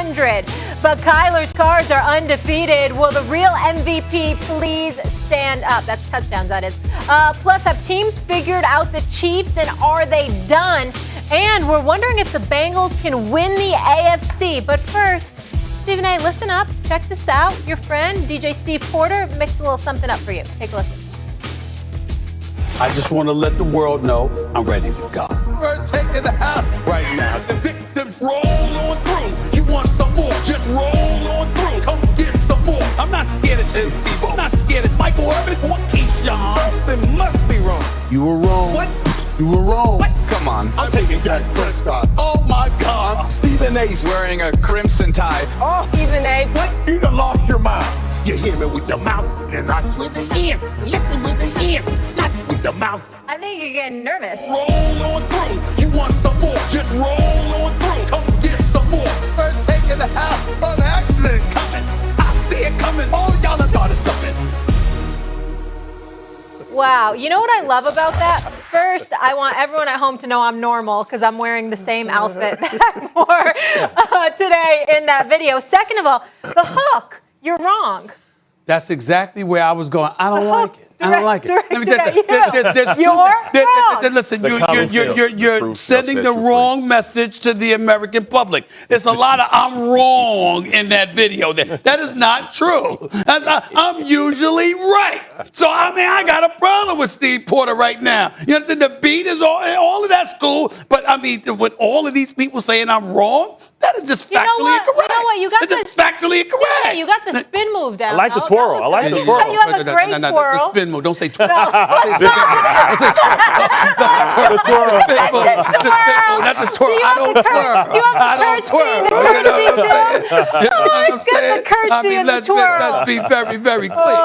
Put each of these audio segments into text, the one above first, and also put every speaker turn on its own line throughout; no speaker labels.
500. But Kyler's Cards are undefeated. Will the real MVP please stand up? That's touchdowns, that is. Plus, have teams figured out the Chiefs, and are they done? And we're wondering if the Bengals can win the AFC. But first, Stephen A., listen up. Check this out. Your friend, DJ Steve Porter, mixed a little something up for you. Take a listen.
I just want to let the world know I'm ready to go. We're taking the house right now. The victims roll on through. You want some more? Just roll on through. Come get some more. I'm not scared of Tim Tebow. I'm not scared of Michael Irvin or Keyshawn. Something must be wrong. You were wrong. What? You were wrong. What? Come on. I'm taking Dak Prescott. Oh my God. Stephen A's wearing a crimson tie. Oh,
Stephen A.
What? You done lost your mind. You hear me with the mouth and not with the ear. Listen with the ear, not with the mouth.
I think you're getting nervous.
Roll on through. You want some more? Just roll on through. Come get some more. We're taking the house. An accident coming. I see it coming. All y'all have started something.
Wow. You know what I love about that? First, I want everyone at home to know I'm normal because I'm wearing the same outfit that I wore today in that video. Second of all, the hook. You're wrong.
That's exactly where I was going. I don't like it. I don't like it. Let me tell
you.
Listen, you're sending the wrong message to the American public. There's a lot of I'm wrong in that video. That is not true. I'm usually right. So, I got a problem with Steve Porter right now. You understand? The beat is all of that's cool. But, with all of these people saying I'm wrong, that is just factually incorrect.
You know what? You got
it's just factually incorrect.
Yeah, you got the spin move down.
I like the twirl. I like the twirl.
You have a great twirl.
The spin move. Don't say twirl.
No.
The twirl.
Not the twirl. I don't twirl.
Do you have the curtsy? Oh, it's got the curtsy and the twirl.
Let's be very, very clear.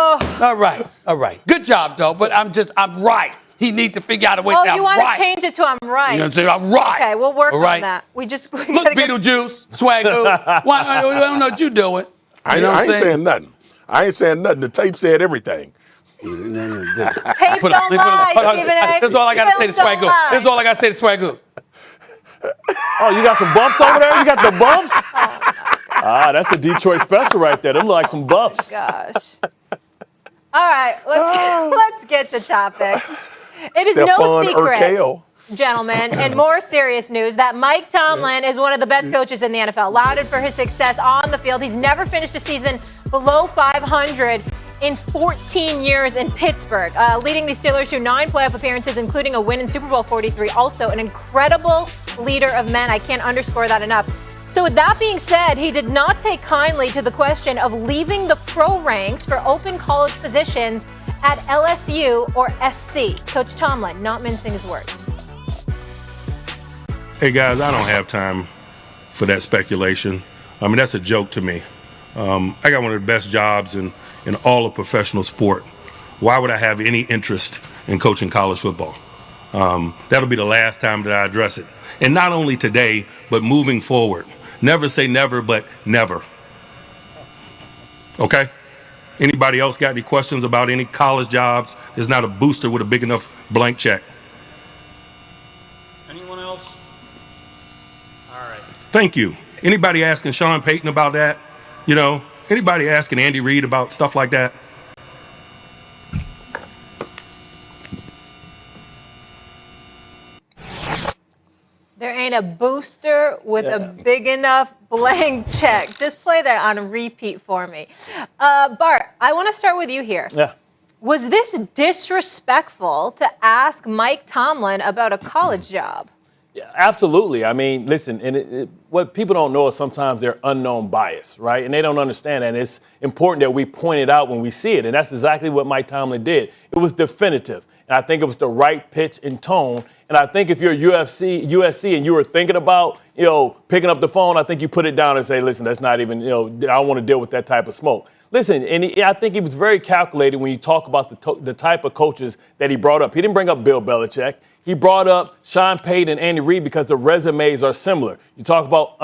All right. Good job, though. But I'm right. He needs to figure out a way to
you want to change it to I'm right.
You know what I'm saying? I'm right.
Okay, we'll work on that. We
look, Beetlejuice, Swagoo. I don't know what you doing.
I ain't saying nothing. I ain't saying nothing. The tape said everything.
Tape don't lie, Stephen A.
That's all I got to say to Swagoo. That's all I got to say to Swagoo.
Oh, you got some buffs over there? You got the buffs? That's a Detroit special right there. Them look like some buffs.
Gosh. All right, let's get to topic. It is no secret, gentlemen, and more serious news, that Mike Tomlin is one of the best coaches in the NFL, lauded for his success on the field. He's never finished a season below 500 in 14 years in Pittsburgh, leading the Steelers to 9 playoff appearances, including a win in Super Bowl 43. Also, an incredible leader of men. I can't underscore that enough. So with that being said, he did not take kindly to the question of leaving the pro ranks for open college positions at LSU or SC. Coach Tomlin, not mincing his words.
Hey, guys, I don't have time for that speculation. That's a joke to me. I got one of the best jobs in all of professional sport. Why would I have any interest in coaching college football? That'll be the last time that I address it. And not only today, but moving forward. Never say never, but never. Okay? Anybody else got any questions about any college jobs? There's not a booster with a big enough blank check. Anyone else? All right. Thank you. Anybody asking Sean Payton about that? Anybody asking Andy Reid about stuff like that?
There ain't a booster with a big enough blank check. Just play that on a repeat for me. Bart, I want to start with you here.
Yeah.
Was this disrespectful to ask Mike Tomlin about a college job?
Yeah, absolutely. Listen, and what people don't know is sometimes they're unknown bias, right? And they don't understand that. And it's important that we point it out when we see it. And that's exactly what Mike Tomlin did. It was definitive. And I think it was the right pitch and tone. And I think if you're USC and you were thinking about, picking up the phone, I think you put it down and say, listen, that's not even, I don't want to deal with that type of smoke. Listen, and I think he was very calculated when you talk about the type of coaches that he brought up. He didn't bring up Bill Belichick. He brought up Sean Payton and Andy Reid because the resumes are similar. You talk about,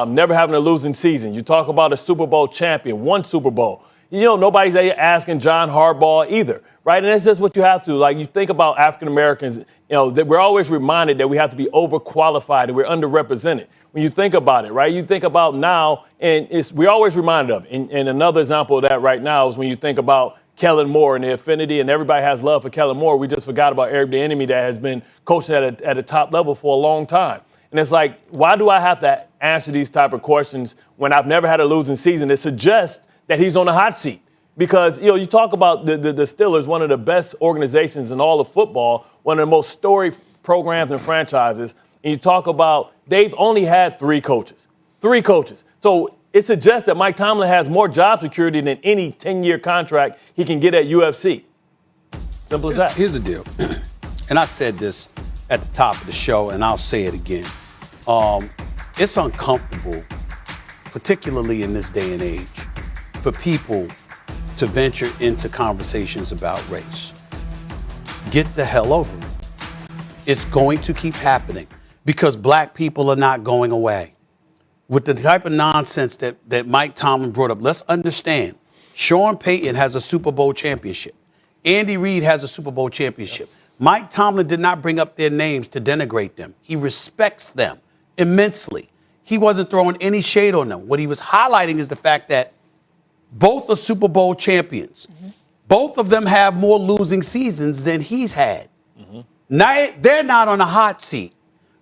never having a losing season. You talk about a Super Bowl champion, one Super Bowl. Nobody's asking John Harbaugh either, right? And that's just what you have to. Like, you think about African Americans, that we're always reminded that we have to be overqualified and we're underrepresented. when you think about it, right? You think about now, and we're always reminded of it. And another example of that right now is when you think about Kellen Moore and the affinity, and everybody has love for Kellen Moore. We just forgot about Eric Bieniemy that has been coaching at a top level for a long time. And it's like, why do I have to answer these type of questions when I've never had a losing season? It suggests that he's on the hot seat. Because, you talk about the Steelers, one of the best organizations in all of football, one of the most storied programs and franchises. And you talk about they've only had 3 coaches. 3 coaches. So it suggests that Mike Tomlin has more job security than any 10-year contract he can get at UFC. Simple as that.
Here's the deal. And I said this at the top of the show, and I'll say it again. It's uncomfortable, particularly in this day and age, for people to venture into conversations about race. Get the hell over it. It's going to keep happening because black people are not going away. With the type of nonsense that Mike Tomlin brought up, let's understand, Sean Payton has a Super Bowl championship. Andy Reid has a Super Bowl championship. Mike Tomlin did not bring up their names to denigrate them. He respects them immensely. He wasn't throwing any shade on them. What he was highlighting is the fact that both are Super Bowl champions. Mm-hmm. Both of them have more losing seasons than he's had. Mm-hmm. Now, they're not on a hot seat,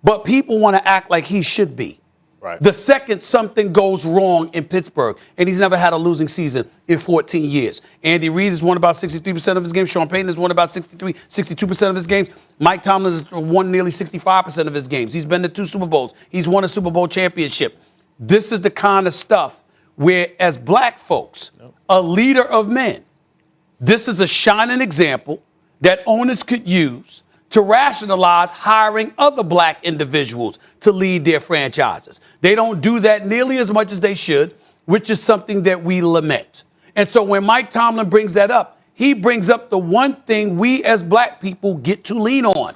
but people want to act like he should be.
Right.
The second something goes wrong in Pittsburgh, and he's never had a losing season in 14 years. Andy Reid has won about 63% of his games. Sean Payton has won about 62% of his games. Mike Tomlin has won nearly 65% of his games. He's been to 2 Super Bowls. He's won a Super Bowl championship. This is the kind of stuff where, as black folks, a leader of men, this is a shining example that owners could use to rationalize hiring other black individuals to lead their franchises. They don't do that nearly as much as they should, which is something that we lament. And so when Mike Tomlin brings that up, he brings up the one thing we as black people get to lean on,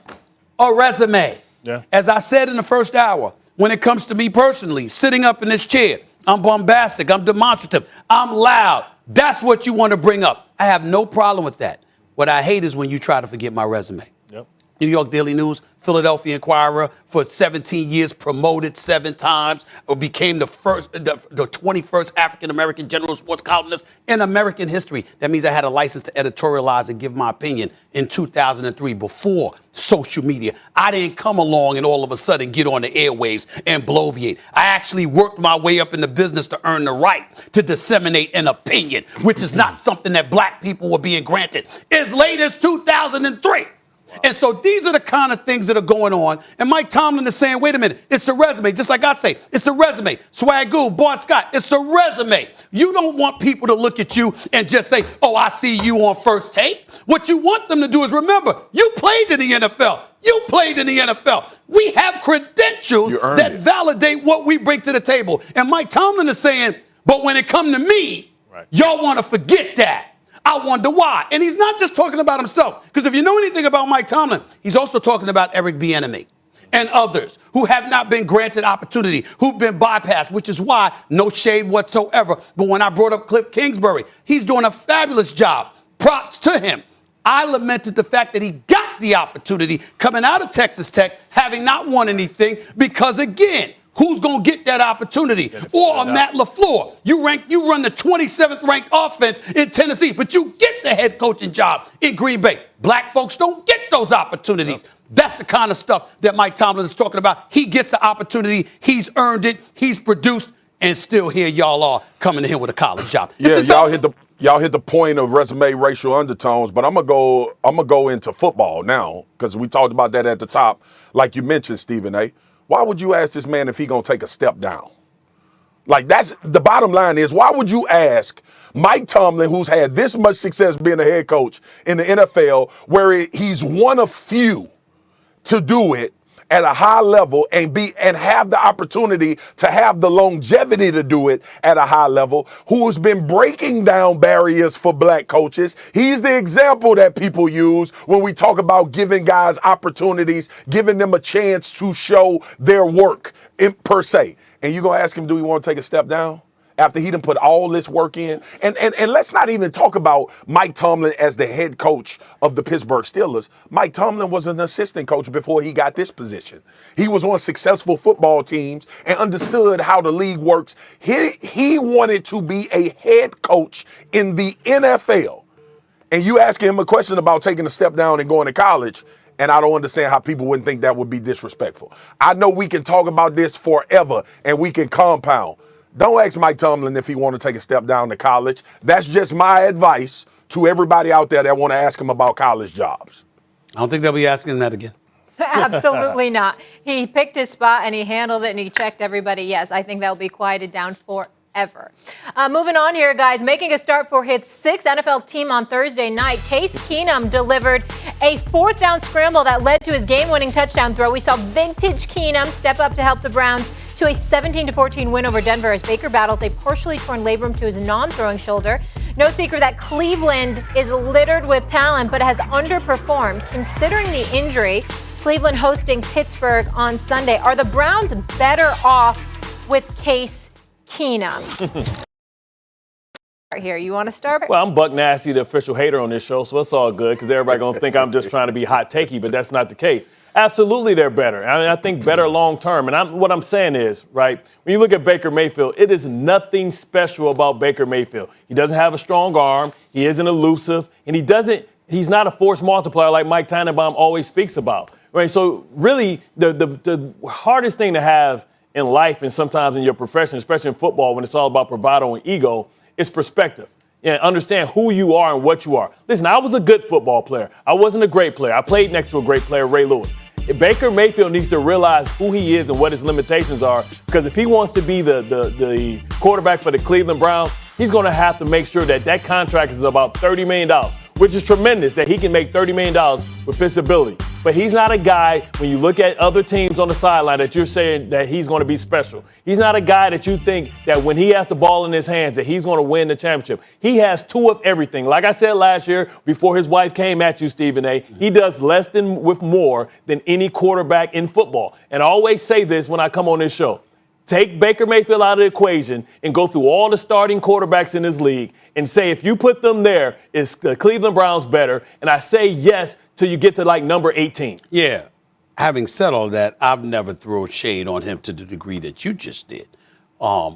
a resume.
Yeah.
As I said in the first hour, when it comes to me personally, sitting up in this chair, I'm bombastic, I'm demonstrative, I'm loud. That's what you want to bring up. I have no problem with that. What I hate is when you try to forget my resume.
Yep.
New York Daily News, Philadelphia Inquirer, for 17 years, promoted 7 times, or became the 21st African-American general sports columnist in American history. That means I had a license to editorialize and give my opinion in 2003, before social media. I didn't come along and all of a sudden get on the airwaves and bloviate. I actually worked my way up in the business to earn the right to disseminate an opinion, which is not something that black people were being granted as late as 2003. And so these are the kind of things that are going on. And Mike Tomlin is saying, wait a minute, it's a resume. Just like I say, it's a resume. Swagoo, Bart Scott, it's a resume. You don't want people to look at you and just say, oh, I see you on First Take. What you want them to do is remember, you played in the NFL. You played in the NFL. We have credentials that validate what we bring to the table. And Mike Tomlin is saying, but when it comes to me, y'all want to forget that. I wonder why. And he's not just talking about himself, because if you know anything about Mike Tomlin, he's also talking about Eric Bieniemy and others who have not been granted opportunity, who've been bypassed, which is why, no shade whatsoever. But when I brought up Cliff Kingsbury, he's doing a fabulous job. Props to him. I lamented the fact that he got the opportunity coming out of Texas Tech, having not won anything, because, again, who's going to get that opportunity? Or Matt LaFleur. You run the 27th ranked offense in Tennessee, but you get the head coaching job in Green Bay. Black folks don't get those opportunities. That's the kind of stuff that Mike Tomlin is talking about. He gets the opportunity. He's earned it. He's produced. And still here y'all are coming in here with a college job.
Yeah, y'all hit the point of resume racial undertones, but I'm gonna go into football now, because we talked about that at the top. Like you mentioned, Stephen A. Why would you ask this man if he gonna take a step down? Like, that's the bottom line is, why would you ask Mike Tomlin, who's had this much success being a head coach in the NFL, where he's one of few to do it at a high level and have the opportunity to have the longevity to do it at a high level, who's been breaking down barriers for black coaches? He's the example that people use when we talk about giving guys opportunities, giving them a chance to show their work per se. And you're going to ask him, do he want to take a step down? after he done put all this work in? And let's not even talk about Mike Tomlin as the head coach of the Pittsburgh Steelers. Mike Tomlin was an assistant coach before he got this position. He was on successful football teams and understood how the league works. He wanted to be a head coach in the NFL. And you asking him a question about taking a step down and going to college, and I don't understand how people wouldn't think that would be disrespectful. I know we can talk about this forever and we can compound. Don't ask Mike Tomlin if he want to take a step down to college. That's just my advice to everybody out there that want to ask him about college jobs.
I don't think they'll be asking that again.
Absolutely not. He picked his spot and he handled it and he checked everybody. Yes, I think that will be quieted down forever. Moving on here, guys. Making a start for his sixth NFL team on Thursday night, Case Keenum delivered a fourth down scramble that led to his game-winning touchdown throw. We saw vintage Keenum step up to help the Browns to a 17-14 win over Denver as Baker battles a partially torn labrum to his non-throwing shoulder. No secret that Cleveland is littered with talent but has underperformed. Considering the injury, Cleveland hosting Pittsburgh on Sunday. Are the Browns better off with Case Keenum? Here, you want to start?
Well, I'm Buck Nasty, the official hater on this show, so it's all good because everybody going to think I'm just trying to be hot takey, but that's not the case. Absolutely, they're better. I mean, I think better long term. And what I'm saying is, right, when you look at Baker Mayfield, it is nothing special about Baker Mayfield. He doesn't have a strong arm. He isn't elusive. And he's not a force multiplier like Mike Tannenbaum always speaks about. Right? So really, the hardest thing to have in life and sometimes in your profession, especially in football, when it's all about bravado and ego, is perspective. Yeah, understand who you are and what you are. Listen, I was a good football player. I wasn't a great player. I played next to a great player, Ray Lewis. Baker Mayfield needs to realize who he is and what his limitations are, because if he wants to be the quarterback for the Cleveland Browns, he's going to have to make sure that contract is about $30 million, which is tremendous that he can make $30 million with his ability. But he's not a guy, when you look at other teams on the sideline, that you're saying that he's going to be special. He's not a guy that you think that when he has the ball in his hands that he's going to win the championship. He has two of everything. Like I said last year, before his wife came at you, Stephen A., he does less with more than any quarterback in football. And I always say this when I come on this show. Take Baker Mayfield out of the equation and go through all the starting quarterbacks in this league and say, if you put them there, is the Cleveland Browns better? And I say yes till you get to like number 18.
Yeah. Having said all that, I've never thrown shade on him to the degree that you just did. I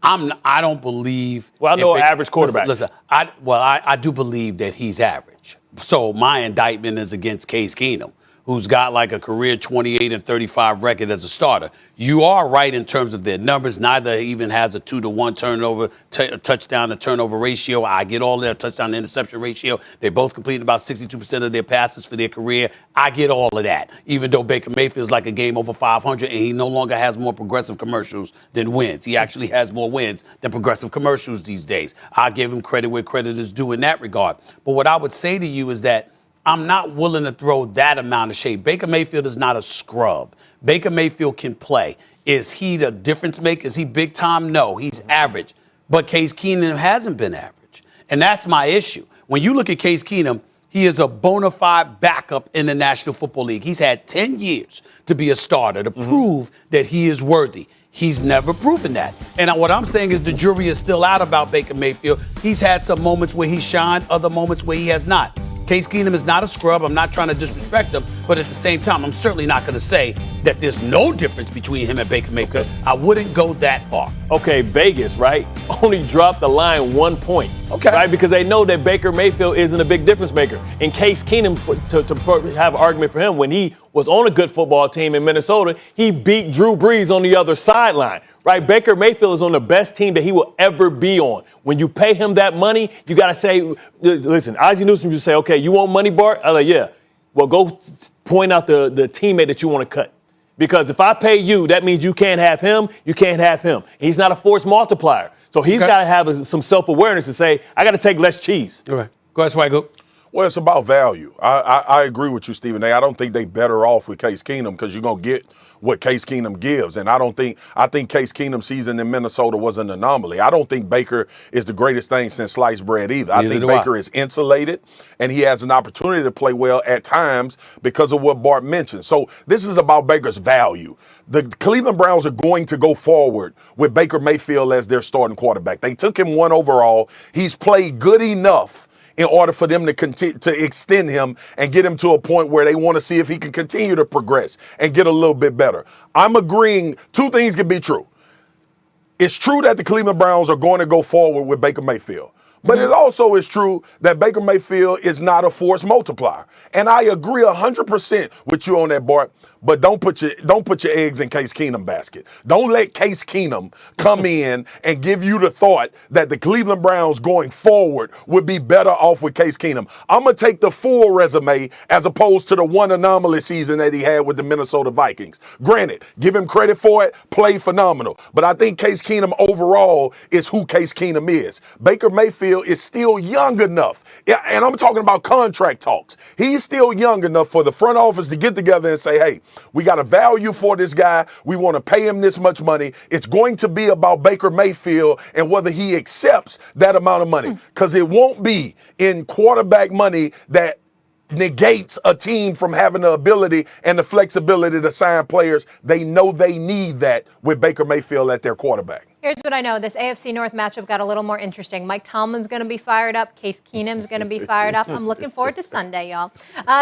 don't believe.
Well, I know an average quarterback.
Listen, I do believe that he's average. So my indictment is against Case Keenum, who's got like a career 28-35 record as a starter. You are right in terms of their numbers. Neither even has a 2-to-1 touchdown to turnover ratio. I get all their touchdown to interception ratio. They both completed about 62% of their passes for their career. I get all of that. Even though Baker Mayfield's like a game over 500 and he no longer has more progressive commercials than wins. He actually has more wins than progressive commercials these days. I give him credit where credit is due in that regard. But what I would say to you is that I'm not willing to throw that amount of shade. Baker Mayfield is not a scrub. Baker Mayfield can play. Is he the difference maker? Is he big time? No, he's average. But Case Keenum hasn't been average. And that's my issue. When you look at Case Keenum, he is a bona fide backup in the National Football League. He's had 10 years to be a starter to prove that he is worthy. He's never proven that. And what I'm saying is the jury is still out about Baker Mayfield. He's had some moments where he shined, other moments where he has not. Case Keenum is not a scrub. I'm not trying to disrespect him, but at the same time, I'm certainly not going to say that there's no difference between him and Baker Mayfield. I wouldn't go that far.
Okay, Vegas, right, only dropped the line 1 point.
Okay.
Right, because they know that Baker Mayfield isn't a big difference maker. In Case Keenum, to have an argument for him, when he was on a good football team in Minnesota, he beat Drew Brees on the other sideline. Right, Baker Mayfield is on the best team that he will ever be on. When you pay him that money, you got to say, listen, Ozzie Newsome just say, okay, you want money, Bart? I'm like, yeah. Well, go point out the teammate that you want to cut. Because if I pay you, that means you can't have him, you can't have him. He's not a force multiplier. So he's got to have some self-awareness to say, I got to take less cheese.
All right. Go ahead, Swaggle.
Well, it's about value. I agree with you, Stephen A. I don't think they better off with Case Keenum because you're going to get what Case Keenum gives. And I think Case Keenum's season in Minnesota was an anomaly. I don't think Baker is the greatest thing since sliced bread either. I think Baker is insulated and he has an opportunity to play well at times because of what Bart mentioned. So this is about Baker's value. The Cleveland Browns are going to go forward with Baker Mayfield as their starting quarterback. They took him 1 overall. He's played good enough in order for them to continue to extend him and get him to a point where they want to see if he can continue to progress and get a little bit better. I'm agreeing 2 things can be true. It's true that the Cleveland Browns are going to go forward with Baker Mayfield. But it also is true that Baker Mayfield is not a force multiplier. And I agree 100% with you on that, Bart. But don't put your eggs in Case Keenum basket. Don't let Case Keenum come in and give you the thought that the Cleveland Browns going forward would be better off with Case Keenum. I'm going to take the full resume as opposed to the one anomaly season that he had with the Minnesota Vikings. Granted, give him credit for it, play phenomenal. But I think Case Keenum overall is who Case Keenum is. Baker Mayfield is still young enough. And I'm talking about contract talks. He's still young enough for the front office to get together and say, hey, we got a value for this guy. We want to pay him this much money. It's going to be about Baker Mayfield and whether he accepts that amount of money. Because it won't be in quarterback money that negates a team from having the ability and the flexibility to sign players. They know they need that with Baker Mayfield at their quarterback.
Here's what I know. This AFC North matchup got a little more interesting. Mike Tomlin's going to be fired up. Case Keenum's going to be fired up. I'm looking forward to Sunday, y'all.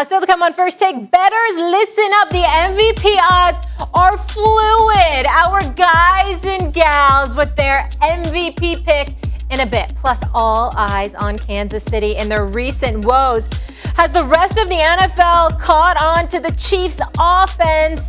Still to come on First Take. Bettors, listen up. The MVP odds are fluid. Our guys and gals with their MVP pick in a bit. Plus, all eyes on Kansas City and their recent woes. Has the rest of the NFL caught on to the Chiefs' offense?